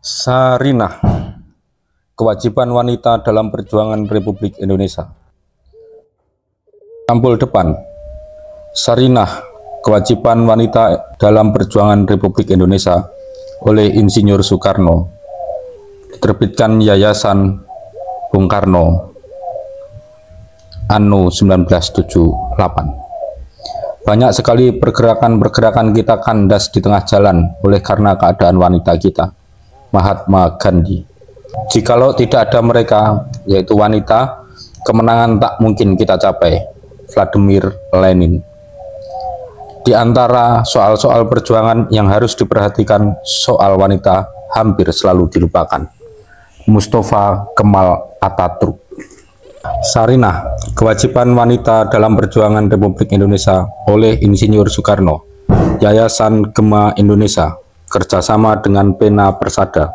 Sarinah, kewajiban wanita dalam perjuangan Republik Indonesia. Sampul depan. Sarinah, kewajiban wanita dalam perjuangan Republik Indonesia oleh Insinyur Soekarno. Diterbitkan Yayasan Bung Karno anno 1978. Banyak sekali pergerakan-pergerakan kita kandas di tengah jalan oleh karena keadaan wanita kita. Mahatma Gandhi. Jikalau tidak ada mereka, yaitu wanita, kemenangan tak mungkin kita capai. Vladimir Lenin. Di antara soal-soal perjuangan yang harus diperhatikan, soal wanita hampir selalu dilupakan. Mustafa Kemal Atatürk. Sarinah, kewajiban wanita dalam perjuangan Republik Indonesia oleh Insinyur Soekarno. Yayasan Gema Indonesia, kerjasama dengan Pena Persada.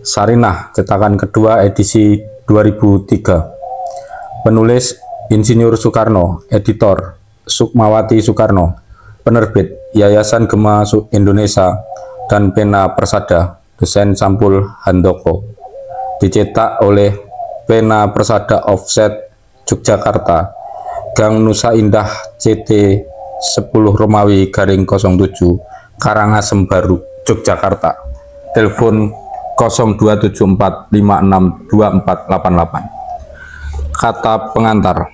Sarinah, cetakan kedua edisi 2003. Penulis Insinyur Soekarno, editor Sukmawati Soekarno, penerbit Yayasan Gema Indonesia dan Pena Persada, desain Sampul Handoko, dicetak oleh Pena Persada Offset Yogyakarta, Gang Nusa Indah CT 10 Romawi / 07 Karangasem Baru, Yogyakarta. Telepon 0274562488. Kata pengantar.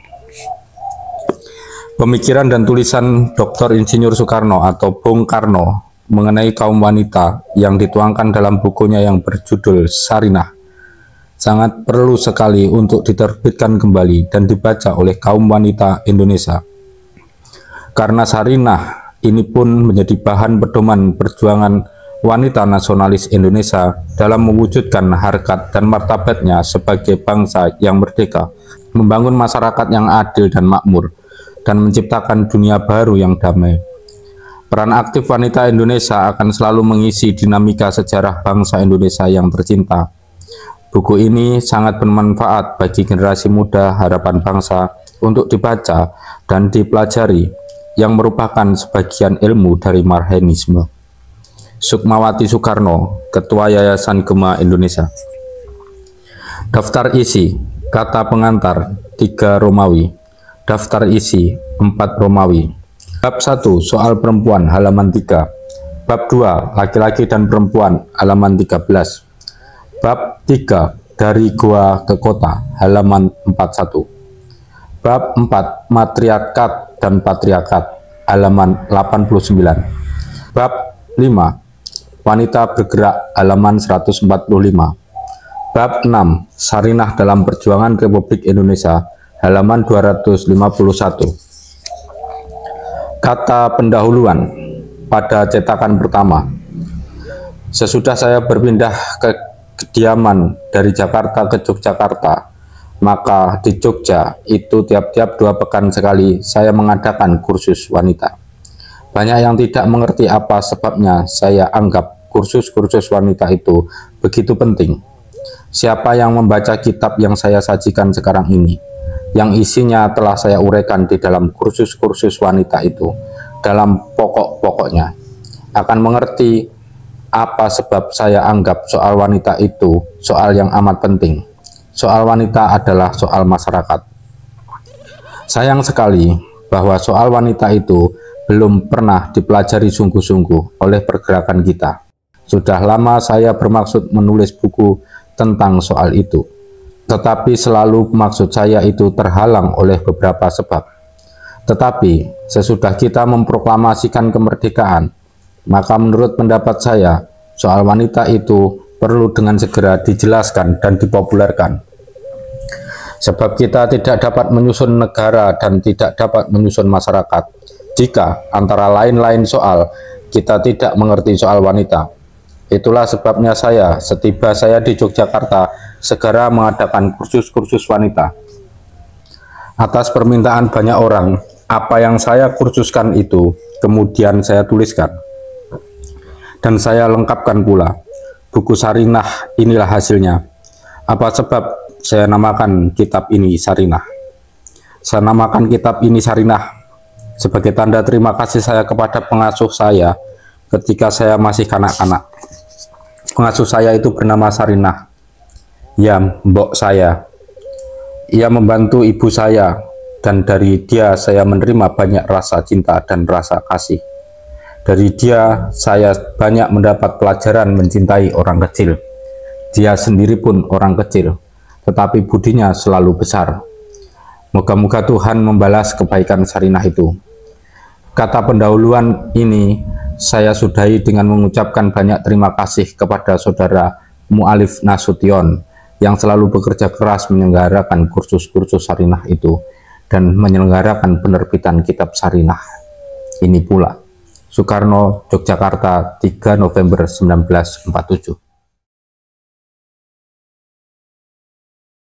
Pemikiran dan tulisan Dr. Insinyur Soekarno atau Bung Karno mengenai kaum wanita yang dituangkan dalam bukunya yang berjudul Sarinah sangat perlu sekali untuk diterbitkan kembali dan dibaca oleh kaum wanita Indonesia. Karena Sarinah ini pun menjadi bahan pedoman perjuangan wanita nasionalis Indonesia dalam mewujudkan harkat dan martabatnya sebagai bangsa yang merdeka, membangun masyarakat yang adil dan makmur, dan menciptakan dunia baru yang damai. Peran aktif wanita Indonesia akan selalu mengisi dinamika sejarah bangsa Indonesia yang tercinta. Buku ini sangat bermanfaat bagi generasi muda harapan bangsa untuk dibaca dan dipelajari, yang merupakan sebagian ilmu dari Marxisme. Sukmawati Soekarno, Ketua Yayasan Gema Indonesia. Daftar isi, kata pengantar 3 Romawi. Daftar isi 4 Romawi. Bab 1, soal perempuan, halaman 3. Bab 2, laki-laki dan perempuan, halaman 13. Bab 3, dari gua ke kota, halaman 41. Bab 4, matriarkat dan patriarkat, halaman 89. Bab 5, wanita bergerak, halaman 145. Bab 6, Sarinah dalam perjuangan Republik Indonesia, halaman 251. Kata pendahuluan pada cetakan pertama. Sesudah saya berpindah ke kediaman dari Jakarta ke Yogyakarta, maka di Jogja itu tiap-tiap 2 pekan sekali saya mengadakan kursus wanita. Banyak yang tidak mengerti apa sebabnya saya anggap kursus-kursus wanita itu begitu penting. Siapa yang membaca kitab yang saya sajikan sekarang ini, yang isinya telah saya uraikan di dalam kursus-kursus wanita itu, dalam pokok-pokoknya, akan mengerti apa sebab saya anggap soal wanita itu soal yang amat penting. Soal wanita adalah soal masyarakat. Sayang sekali bahwa soal wanita itu belum pernah dipelajari sungguh-sungguh oleh pergerakan kita. Sudah lama saya bermaksud menulis buku tentang soal itu, tetapi selalu maksud saya itu terhalang oleh beberapa sebab. Tetapi sesudah kita memproklamasikan kemerdekaan, maka menurut pendapat saya, soal wanita itu perlu dengan segera dijelaskan dan dipopulerkan. Sebab kita tidak dapat menyusun negara dan tidak dapat menyusun masyarakat jika antara lain-lain soal kita tidak mengerti soal wanita. Itulah sebabnya saya, setiba saya di Yogyakarta, segera mengadakan kursus-kursus wanita. Atas permintaan banyak orang, apa yang saya kursuskan itu kemudian saya tuliskan. Dan saya lengkapkan pula. Buku Sarinah inilah hasilnya. Apa sebab saya namakan kitab ini Sarinah? Saya namakan kitab ini Sarinah sebagai tanda terima kasih saya kepada pengasuh saya ketika saya masih kanak-kanak. Pengasuh saya itu bernama Sarinah. Ya, mbok saya. Ia membantu ibu saya, dan dari dia saya menerima banyak rasa cinta dan rasa kasih. Dari dia saya banyak mendapat pelajaran mencintai orang kecil. Dia sendiri pun orang kecil, tetapi budinya selalu besar. Moga-moga Tuhan membalas kebaikan Sarinah itu. Kata pendahuluan ini saya sudahi dengan mengucapkan banyak terima kasih kepada saudara Mu'alif Nasution yang selalu bekerja keras menyelenggarakan kursus-kursus Sarinah itu dan menyelenggarakan penerbitan kitab Sarinah. Ini pula. Soekarno, Yogyakarta, 3 November 1947.